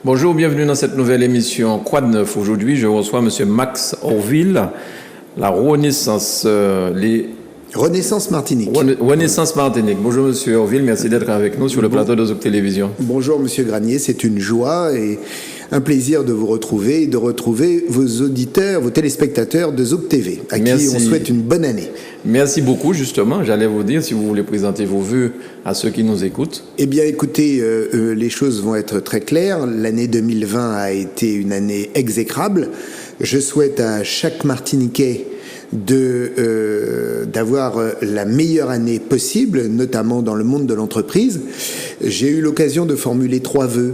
Bonjour, bienvenue dans cette nouvelle émission Quoi de neuf. Aujourd'hui, je reçois M. Max Orville, la Renaissance, Renaissance Martinique. Renaissance Martinique. Bonjour M. Orville, merci d'être avec nous sur le plateau de Zouk Télévision. Bonjour M. Granier, c'est une joie et un plaisir de vous retrouver et de retrouver vos auditeurs, vos téléspectateurs de Zouk TV, à qui on souhaite une bonne année. Merci beaucoup, justement. J'allais vous dire, si vous voulez présenter vos vœux à ceux qui nous écoutent. Eh bien, écoutez, les choses vont être très claires. L'année 2020 a été une année exécrable. Je souhaite à chaque Martiniquais d'avoir la meilleure année possible, notamment dans le monde de l'entreprise. J'ai eu l'occasion de formuler 3 vœux.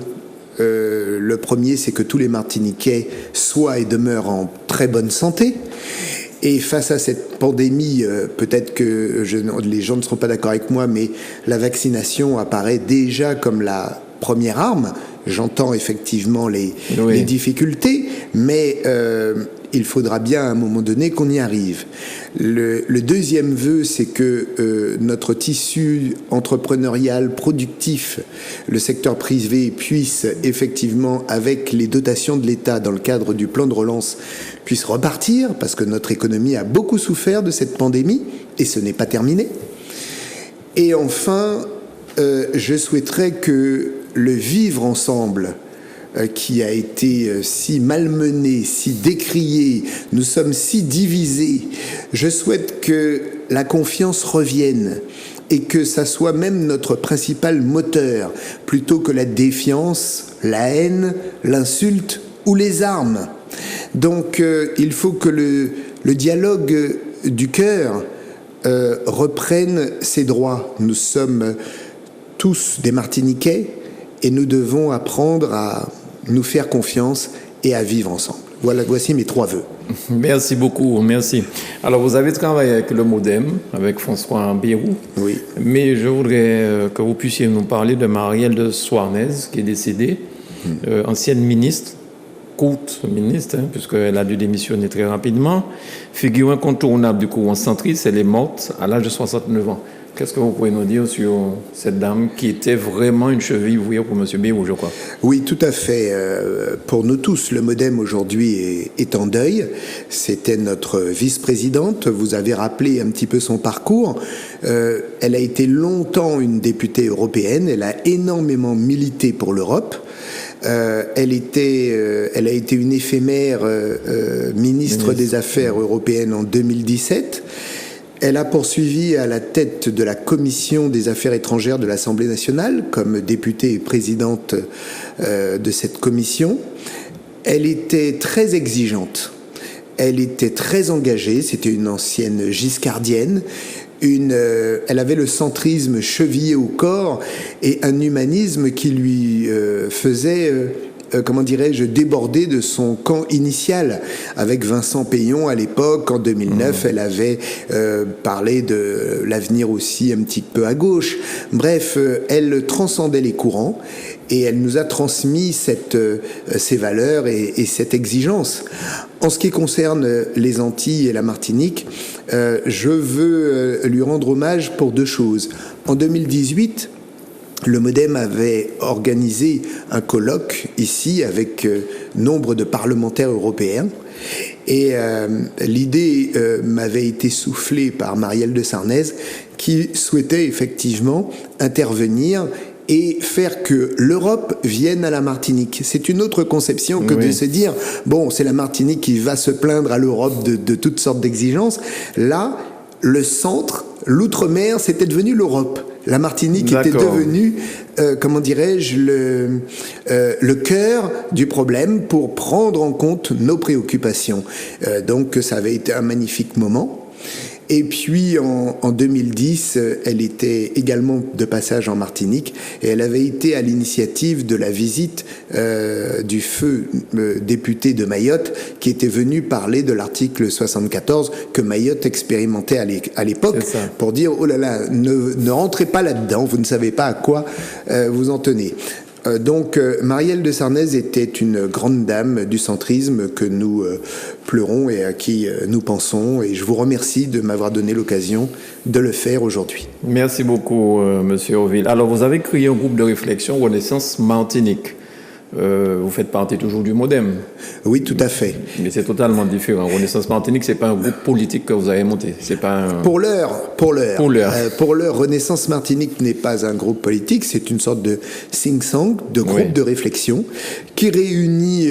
Le premier, c'est que tous les Martiniquais soient et demeurent en très bonne santé. Et face à cette pandémie, peut-être que les gens ne seront pas d'accord avec moi, mais la vaccination apparaît déjà comme la première arme. J'entends effectivement les difficultés, mais il faudra bien à un moment donné qu'on y arrive. Le deuxième vœu, c'est que notre tissu entrepreneurial productif, le secteur privé, puisse effectivement, avec les dotations de l'État dans le cadre du plan de relance, puisse repartir, parce que notre économie a beaucoup souffert de cette pandémie, et ce n'est pas terminé. Et enfin, je souhaiterais que le vivre ensemble, qui a été si malmené, si décrié, nous sommes si divisés, je souhaite que la confiance revienne et que ça soit même notre principal moteur, plutôt que la défiance, la haine, l'insulte ou les armes. Donc il faut que le dialogue du cœur reprenne ses droits. Nous sommes tous des Martiniquais et nous devons apprendre à nous faire confiance et à vivre ensemble. Voici mes 3 vœux. Merci beaucoup, merci. Alors, vous avez travaillé avec le MODEM, avec François Bayrou. Oui. Mais je voudrais que vous puissiez nous parler de Marielle de Souarnez, qui est décédée, ancienne ministre, courte ministre, puisqu'elle a dû démissionner très rapidement. Figure incontournable du courant centriste, elle est morte à l'âge de 69 ans. Qu'est-ce que vous pouvez nous dire sur cette dame qui était vraiment une cheville ouvrière pour M. Bayrou, je crois? Oui, tout à fait. Pour nous tous, le MODEM aujourd'hui est en deuil. C'était notre vice-présidente. Vous avez rappelé un petit peu son parcours. Elle a été longtemps une députée européenne. Elle a énormément milité pour l'Europe. Elle a été une éphémère ministre des Affaires européennes en 2017. Elle a poursuivi à la tête de la Commission des Affaires étrangères de l'Assemblée nationale comme députée et présidente de cette commission. Elle était très exigeante. Elle était très engagée. C'était une ancienne giscardienne. Elle avait le centrisme chevillé au corps et un humanisme qui lui faisait... déborder de son camp initial. Avec Vincent Peillon, à l'époque, en 2009, elle avait parlé de l'avenir aussi un petit peu à gauche. Bref, elle transcendait les courants et elle nous a transmis ces valeurs et cette exigence. En ce qui concerne les Antilles et la Martinique, je veux lui rendre hommage pour 2 choses. En 2018, le MODEM avait organisé un colloque ici avec nombre de parlementaires européens et l'idée m'avait été soufflée par Marielle de Sarnez qui souhaitait effectivement intervenir et faire que l'Europe vienne à la Martinique. C'est une autre conception que de se dire, bon, c'est la Martinique qui va se plaindre à l'Europe de toutes sortes d'exigences. Là, le centre, l'outre-mer, c'était devenu l'Europe. La Martinique était devenue, le cœur du problème pour prendre en compte nos préoccupations. Donc ça avait été un magnifique moment. Et puis en 2010, elle était également de passage en Martinique et elle avait été à l'initiative de la visite du feu député de Mayotte qui était venu parler de l'article 74 que Mayotte expérimentait à l'époque pour dire « Oh là là, ne rentrez pas là-dedans, vous ne savez pas à quoi vous en tenez ». Donc Marielle de Sarnez était une grande dame du centrisme que nous pleurons et à qui nous pensons, et je vous remercie de m'avoir donné l'occasion de le faire aujourd'hui. Merci beaucoup, Monsieur Orville. Alors, vous avez créé un groupe de réflexion Renaissance Martinique. vous faites partie toujours du MODEM. Oui, tout à fait. Mais c'est totalement différent. Renaissance Martinique, c'est pas un groupe politique que vous avez monté. C'est pas un... Pour l'heure, Renaissance Martinique n'est pas un groupe politique, c'est une sorte de think tank, de groupe de réflexion qui réunit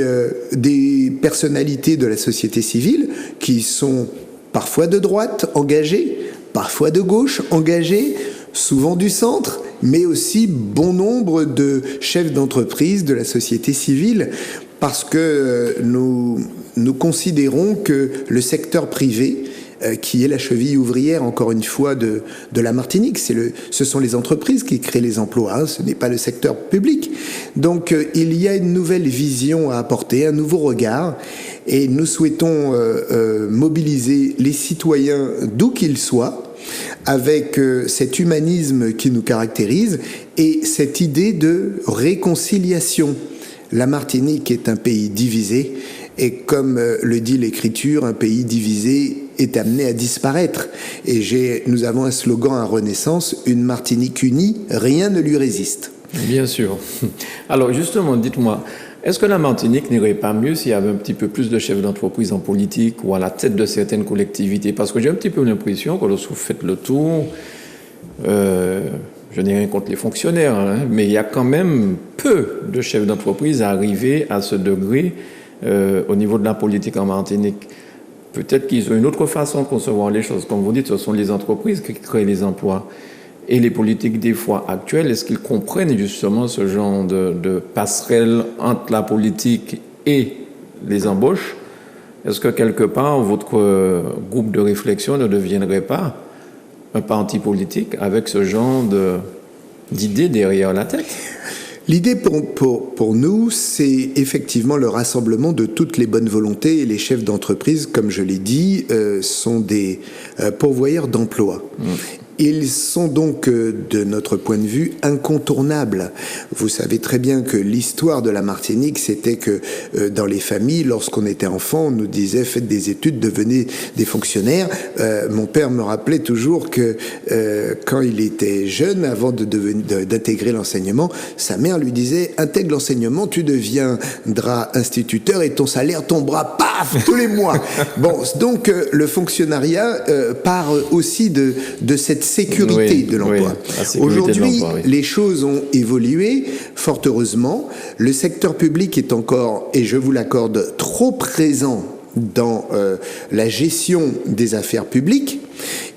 des personnalités de la société civile qui sont parfois de droite, engagées, parfois de gauche, engagées, souvent du centre, mais aussi bon nombre de chefs d'entreprise de la société civile, parce que nous considérons que le secteur privé, qui est la cheville ouvrière, encore une fois, de la Martinique, ce sont les entreprises qui créent les emplois, hein, ce n'est pas le secteur public. Donc il y a une nouvelle vision à apporter, un nouveau regard, et nous souhaitons mobiliser les citoyens d'où qu'ils soient, avec cet humanisme qui nous caractérise et cette idée de réconciliation. La Martinique est un pays divisé et comme le dit l'Écriture, un pays divisé est amené à disparaître. Et nous avons un slogan à Renaissance, une Martinique unie, rien ne lui résiste. Bien sûr. Alors justement, dites-moi, est-ce que la Martinique n'irait pas mieux s'il y avait un petit peu plus de chefs d'entreprise en politique ou à la tête de certaines collectivités? Parce que j'ai un petit peu l'impression que lorsque vous faites le tour, je n'ai rien contre les fonctionnaires, hein, mais il y a quand même peu de chefs d'entreprise arrivés à ce degré au niveau de la politique en Martinique. Peut-être qu'ils ont une autre façon de concevoir les choses. Comme vous dites, ce sont les entreprises qui créent les emplois. Et les politiques, des fois, actuelles, est-ce qu'ils comprennent justement ce genre de passerelle entre la politique et les embauches? Est-ce que, quelque part, votre groupe de réflexion ne deviendrait pas un parti politique avec ce genre d'idées derrière la tête? L'idée pour nous, c'est effectivement le rassemblement de toutes les bonnes volontés, et les chefs d'entreprise, comme je l'ai dit, sont des pourvoyeurs d'emplois. Ils sont donc, de notre point de vue, incontournables. Vous savez très bien que l'histoire de la Martinique, c'était que dans les familles, lorsqu'on était enfant, on nous disait « faites des études, devenez des fonctionnaires ». Mon père me rappelait toujours que quand il était jeune, avant d'intégrer l'enseignement, sa mère lui disait « intègre l'enseignement, tu deviendras instituteur et ton salaire tombera, paf, tous les mois ». Bon, donc le fonctionnariat part aussi de cette sécurité de l'emploi. Aujourd'hui, les choses ont évolué, fort heureusement. Le secteur public est encore, et je vous l'accorde, trop présent dans la gestion des affaires publiques.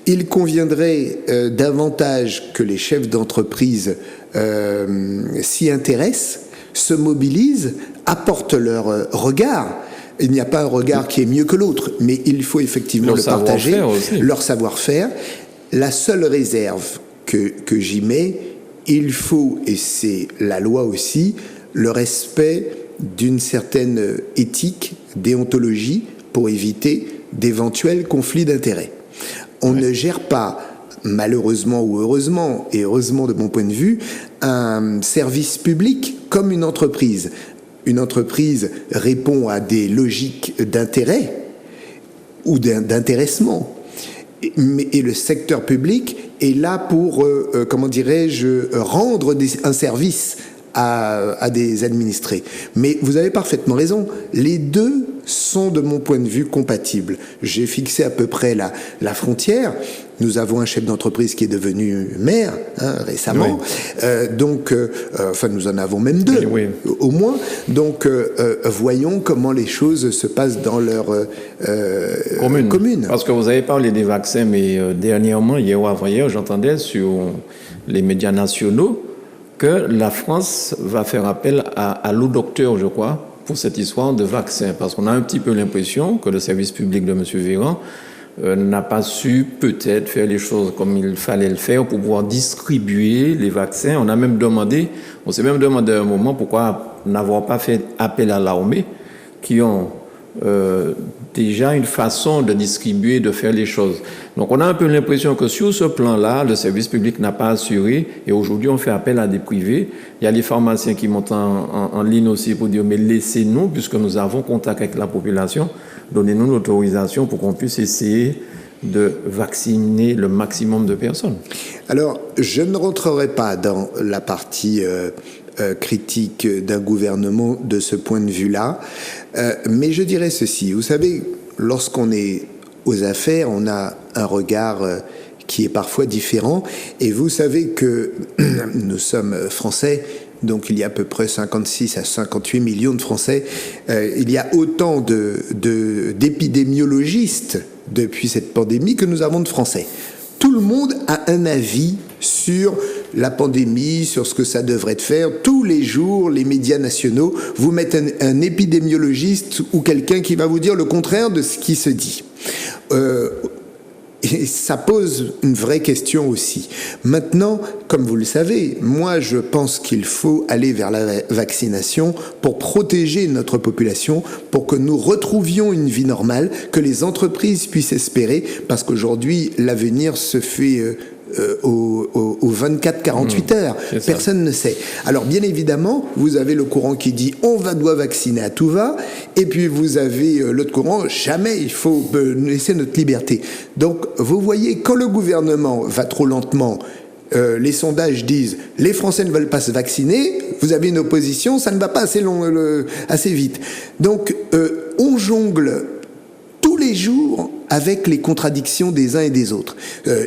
Il conviendrait davantage que les chefs d'entreprise s'y intéressent, se mobilisent, apportent leur regard. Il n'y a pas un regard qui est mieux que l'autre, mais il faut effectivement le partager, leur savoir-faire. La seule réserve que j'y mets, il faut, et c'est la loi aussi, le respect d'une certaine éthique, déontologie, pour éviter d'éventuels conflits d'intérêts. On ne gère pas, malheureusement ou heureusement, et heureusement de mon point de vue, un service public comme une entreprise. Une entreprise répond à des logiques d'intérêt ou d'intéressement. Et le secteur public est là pour, comment dirais-je, rendre un service à des administrés. Mais vous avez parfaitement raison, les deux sont de mon point de vue compatibles. J'ai fixé à peu près la frontière. Nous avons un chef d'entreprise qui est devenu maire récemment, enfin nous en avons même deux, au moins. Donc voyons comment les choses se passent dans leur commune. Parce que vous avez parlé des vaccins, mais dernièrement, hier ou avant-hier, j'entendais sur les médias nationaux que la France va faire appel à l'eau docteur, je crois, pour cette histoire de vaccins. Parce qu'on a un petit peu l'impression que le service public de M. Véran n'a pas su peut-être faire les choses comme il fallait le faire pour pouvoir distribuer les vaccins. On s'est même demandé à un moment pourquoi n'avoir pas fait appel à l'armée, qui ont déjà une façon de distribuer, de faire les choses. Donc on a un peu l'impression que sur ce plan-là, le service public n'a pas assuré, et aujourd'hui on fait appel à des privés. Il y a les pharmaciens qui montent en ligne aussi pour dire mais laissez-nous, puisque nous avons contact avec la population, donnez-nous l'autorisation pour qu'on puisse essayer de vacciner le maximum de personnes. Alors je ne rentrerai pas dans la partie critique d'un gouvernement de ce point de vue-là. Mais je dirais ceci, vous savez, lorsqu'on est aux affaires, on a un regard qui est parfois différent. Et vous savez que nous sommes français, donc il y a à peu près 56 à 58 millions de Français. Il y a autant d'épidémiologistes depuis cette pandémie que nous avons de Français. Tout le monde a un avis sur la pandémie, sur ce que ça devrait faire. Tous les jours, les médias nationaux vous mettent un épidémiologiste ou quelqu'un qui va vous dire le contraire de ce qui se dit. Et ça pose une vraie question aussi. Maintenant, comme vous le savez, moi je pense qu'il faut aller vers la vaccination pour protéger notre population, pour que nous retrouvions une vie normale, que les entreprises puissent espérer, parce qu'aujourd'hui l'avenir se fait aux 24-48 heures. Personne ne sait. Alors bien évidemment, vous avez le courant qui dit on doit vacciner à tout va, et puis vous avez l'autre courant, jamais, il faut laisser notre liberté. Donc vous voyez, quand le gouvernement va trop lentement, les sondages disent les Français ne veulent pas se vacciner, vous avez une opposition, ça ne va pas assez vite. Donc on jongle tous les jours avec les contradictions des uns et des autres.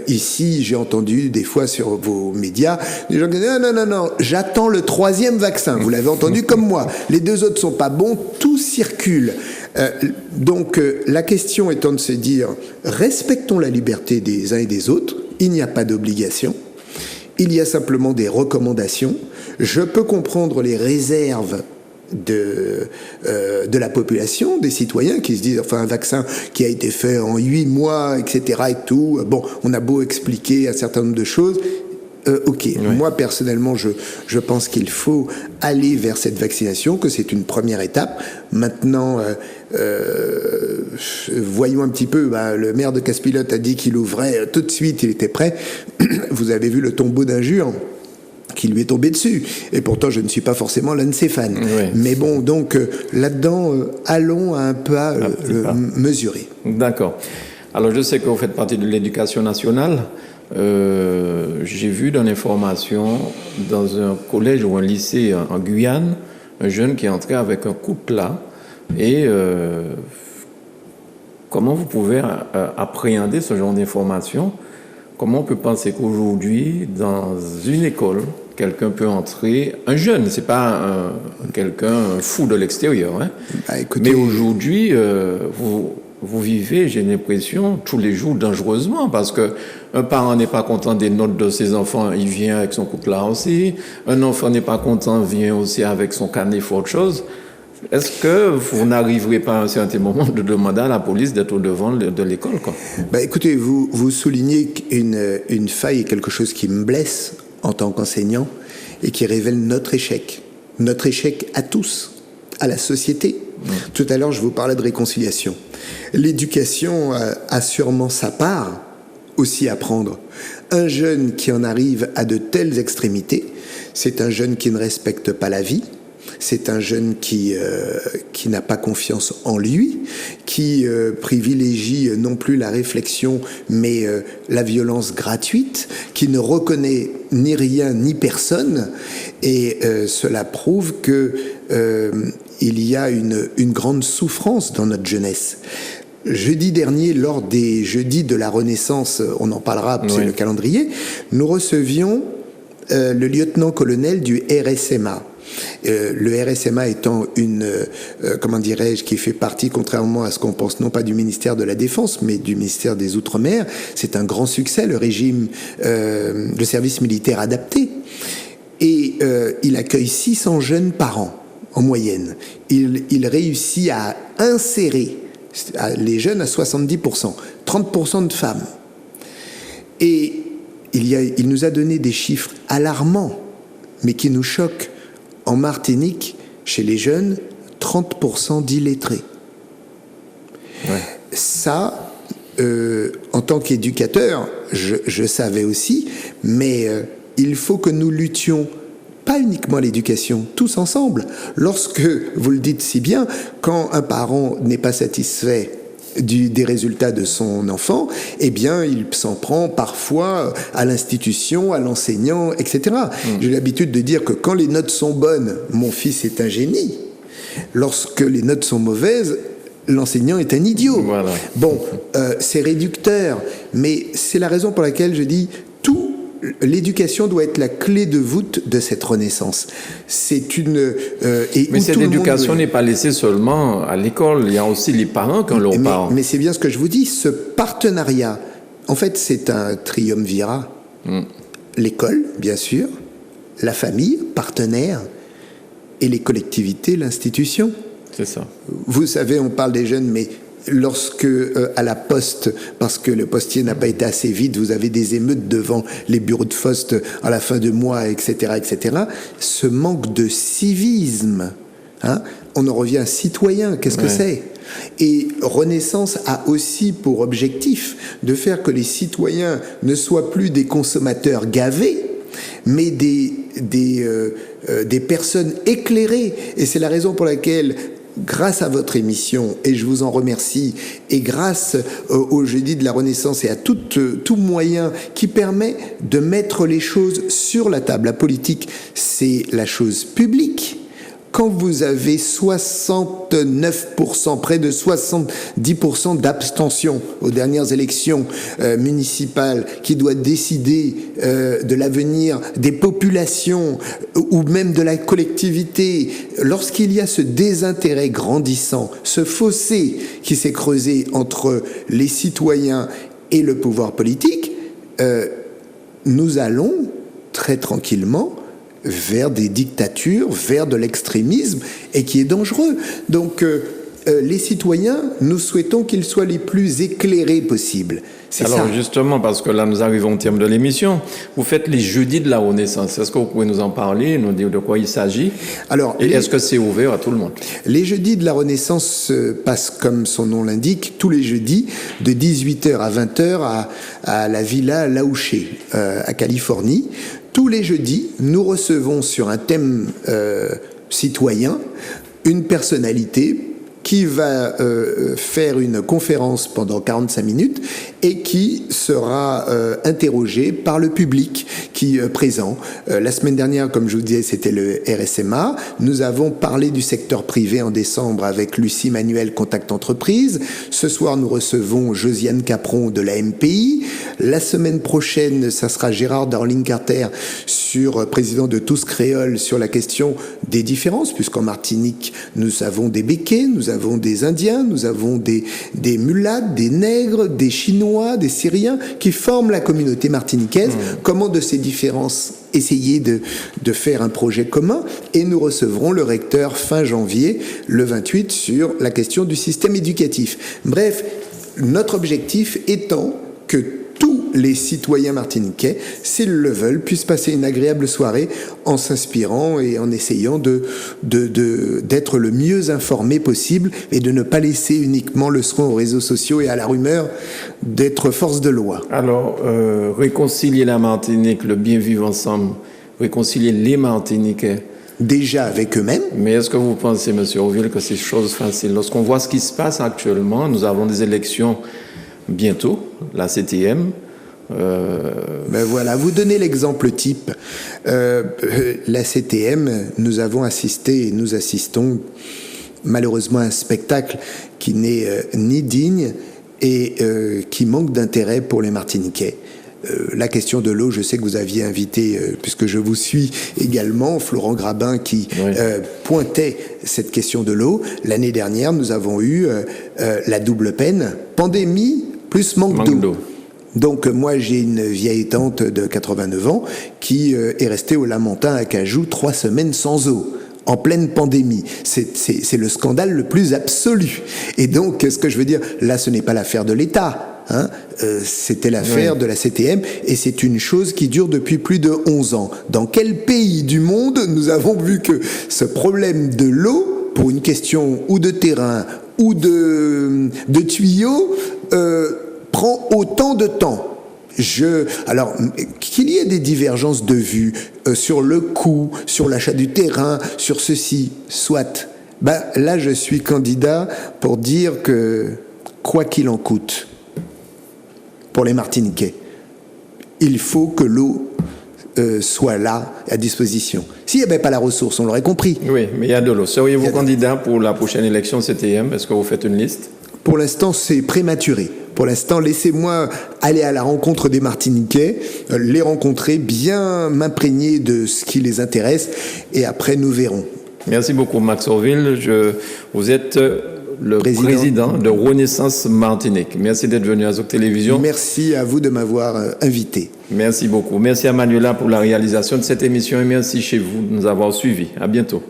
Ici, j'ai entendu des fois sur vos médias des gens qui disent non, j'attends le 3e vaccin. Vous l'avez entendu comme moi. Les 2 autres sont pas bons, tout circule. Donc la question étant de se dire respectons la liberté des uns et des autres. Il n'y a pas d'obligation. Il y a simplement des recommandations. Je peux comprendre les réserves de la population, des citoyens qui se disent, enfin, un vaccin qui a été fait en 8 mois, etc. et tout. Bon, on a beau expliquer un certain nombre de choses. Ok, oui. Moi personnellement, je pense qu'il faut aller vers cette vaccination, que c'est une première étape. Maintenant, voyons un petit peu, le maire de Casse-Pilote a dit qu'il ouvrait tout de suite, il était prêt. Vous avez vu le tombeau d'injures qui lui est tombé dessus. Et pourtant, je ne suis pas forcément l'un de ses fans. Oui. Mais bon, donc là-dedans, allons à un pas mesuré. D'accord. Alors, je sais que vous faites partie de l'éducation nationale. J'ai vu dans l'information, dans un collège ou un lycée en Guyane, un jeune qui est entré avec un coutelas. Et comment vous pouvez appréhender ce genre d'information? Comment on peut penser qu'aujourd'hui, dans une école, quelqu'un peut entrer, un jeune, c'est pas quelqu'un fou de l'extérieur, hein. Écoutez, mais aujourd'hui, vous vivez, j'ai l'impression, tous les jours dangereusement, parce que un parent n'est pas content des notes de ses enfants, il vient avec son coutelas aussi. Un enfant n'est pas content, vient aussi avec son canif ou autre chose. Est-ce que vous n'arriverez pas à un certain moment de demander à la police d'être au devant de l'école, quoi? Écoutez, vous soulignez une faille et quelque chose qui me blesse en tant qu'enseignant et qui révèle notre échec à tous, à la société. Tout à l'heure, je vous parlais de réconciliation. L'éducation a sûrement sa part aussi à prendre. Un jeune qui en arrive à de telles extrémités, c'est un jeune qui ne respecte pas la vie. C'est un jeune qui n'a pas confiance en lui, qui privilégie non plus la réflexion, mais la violence gratuite, qui ne reconnaît ni rien ni personne. Et cela prouve que il y a une grande souffrance dans notre jeunesse. Jeudi dernier, lors des jeudis de la Renaissance, on en parlera, c'est le calendrier, nous recevions le lieutenant-colonel du RSMA. Le RSMA étant qui fait partie, contrairement à ce qu'on pense, non pas du ministère de la Défense, mais du ministère des Outre-mer. C'est un grand succès, le régime, le service militaire adapté. Et il accueille 600 jeunes par an, en moyenne. Il réussit à insérer les jeunes à 70%, 30% de femmes. Et il nous a donné des chiffres alarmants, mais qui nous choquent. En Martinique, chez les jeunes, 30% d'illettrés. Ouais. Ça, en tant qu'éducateur, je savais aussi, mais il faut que nous luttions, pas uniquement à l'éducation, tous ensemble. Lorsque, vous le dites si bien, quand un parent n'est pas satisfait des résultats de son enfant, eh bien, il s'en prend parfois à l'institution, à l'enseignant, etc. J'ai l'habitude de dire que quand les notes sont bonnes, mon fils est un génie. Lorsque les notes sont mauvaises, l'enseignant est un idiot. Voilà. Bon, c'est réducteur, mais c'est la raison pour laquelle je dis l'éducation doit être la clé de voûte de cette renaissance. C'est une... mais cette éducation n'est pas laissée seulement à l'école, il y a aussi les parents quand l'on parle. Mais c'est bien ce que je vous dis, ce partenariat, en fait, c'est un triumvirat. L'école, bien sûr, la famille, partenaire, et les collectivités, l'institution. C'est ça. Vous savez, on parle des jeunes, mais lorsque à la poste, parce que le postier n'a pas été assez vite, vous avez des émeutes devant les bureaux de poste à la fin de mois, etc., etc. Ce manque de civisme, on en revient citoyen. Qu'est-ce que c'est ? Et Renaissance a aussi pour objectif de faire que les citoyens ne soient plus des consommateurs gavés, mais des personnes éclairées. Et c'est la raison pour laquelle, grâce à votre émission, et je vous en remercie, et grâce au Jeudi de la Renaissance et à tout moyen qui permet de mettre les choses sur la table. La politique, c'est la chose publique. Quand vous avez 69%, près de 70% d'abstention aux dernières élections municipales, qui doit décider de l'avenir des populations ou même de la collectivité, lorsqu'il y a ce désintérêt grandissant, ce fossé qui s'est creusé entre les citoyens et le pouvoir politique, nous allons très tranquillement vers des dictatures, vers de l'extrémisme, et qui est dangereux. Donc, les citoyens, nous souhaitons qu'ils soient les plus éclairés possibles. Alors, justement, parce que là, nous arrivons au terme de l'émission, vous faites les jeudis de la Renaissance. Est-ce que vous pouvez nous en parler, nous dire de quoi il s'agit ? Alors, et est-ce que c'est ouvert à tout le monde ? Les jeudis de la Renaissance passent, comme son nom l'indique, tous les jeudis, de 18h à 20h à la Villa Laouché, à Californie. Tous les jeudis, nous recevons sur un thème citoyen une personnalité qui va faire une conférence pendant 45 minutes et qui sera interrogé par le public qui est présent. La semaine dernière, comme je vous disais, c'était le RSMA. Nous avons parlé du secteur privé en décembre avec Lucie Manuel, Contact Entreprise. Ce soir, nous recevons Josiane Capron de la MPI. La semaine prochaine, ça sera Gérard Darling-Carter, président de Tous Créoles, sur la question des différences, puisqu'en Martinique, nous avons des Békés, nous avons des Indiens, nous avons des mulattes, des nègres, des Chinois, des Syriens, qui forment la communauté martiniquaise. Comment de ces différences essayer de faire un projet commun, et nous recevrons le recteur fin janvier, le 28, sur la question du système éducatif. Bref, notre objectif étant que tous les citoyens martiniquais, s'ils le veulent, puissent passer une agréable soirée en s'inspirant et en essayant d'être le mieux informés possible et de ne pas laisser uniquement le soin aux réseaux sociaux et à la rumeur d'être force de loi. Alors, réconcilier la Martinique, le bien vivre ensemble, réconcilier les Martiniquais. Déjà avec eux-mêmes. Mais est-ce que vous pensez, M. Auville, que c'est chose facile ? Lorsqu'on voit ce qui se passe actuellement, nous avons des élections bientôt, la CTM. Ben voilà, vous donnez l'exemple type. La CTM, nous avons assisté et nous assistons malheureusement à un spectacle qui n'est ni digne et qui manque d'intérêt pour les Martiniquais. La question de l'eau, je sais que vous aviez invité, puisque je vous suis également, Florent Grabin qui pointait cette question de l'eau. L'année dernière, nous avons eu la double peine, pandémie plus manque d'eau. Donc moi j'ai une vieille tante de 89 ans qui est restée au Lamentin à Cajou 3 semaines sans eau, en pleine pandémie. C'est le scandale le plus absolu. Et donc, ce que je veux dire, là ce n'est pas l'affaire de l'État. C'était l'affaire de la CTM, et c'est une chose qui dure depuis plus de 11 ans. Dans quel pays du monde nous avons vu que ce problème de l'eau, pour une question ou de terrain ou de tuyaux, prend autant de temps? Alors, qu'il y ait des divergences de vues sur le coût, sur l'achat du terrain, sur ceci, soit. Là, je suis candidat pour dire que quoi qu'il en coûte, pour les Martiniquais, il faut que l'eau soit là, à disposition. S'il n'y avait pas la ressource, on l'aurait compris. Oui, mais il y a de l'eau. Seriez-vous candidat pour la prochaine élection CTM? Est-ce que vous faites une liste? Pour l'instant, c'est prématuré. Pour l'instant, laissez-moi aller à la rencontre des Martiniquais, les rencontrer, bien m'imprégner de ce qui les intéresse, et après, nous verrons. Merci beaucoup, Max Orville. Vous êtes le président de Renaissance Martinique. Merci d'être venu à Zouk Télévision. Merci à vous de m'avoir invité. Merci beaucoup. Merci à Manuela pour la réalisation de cette émission et merci chez vous de nous avoir suivis. À bientôt.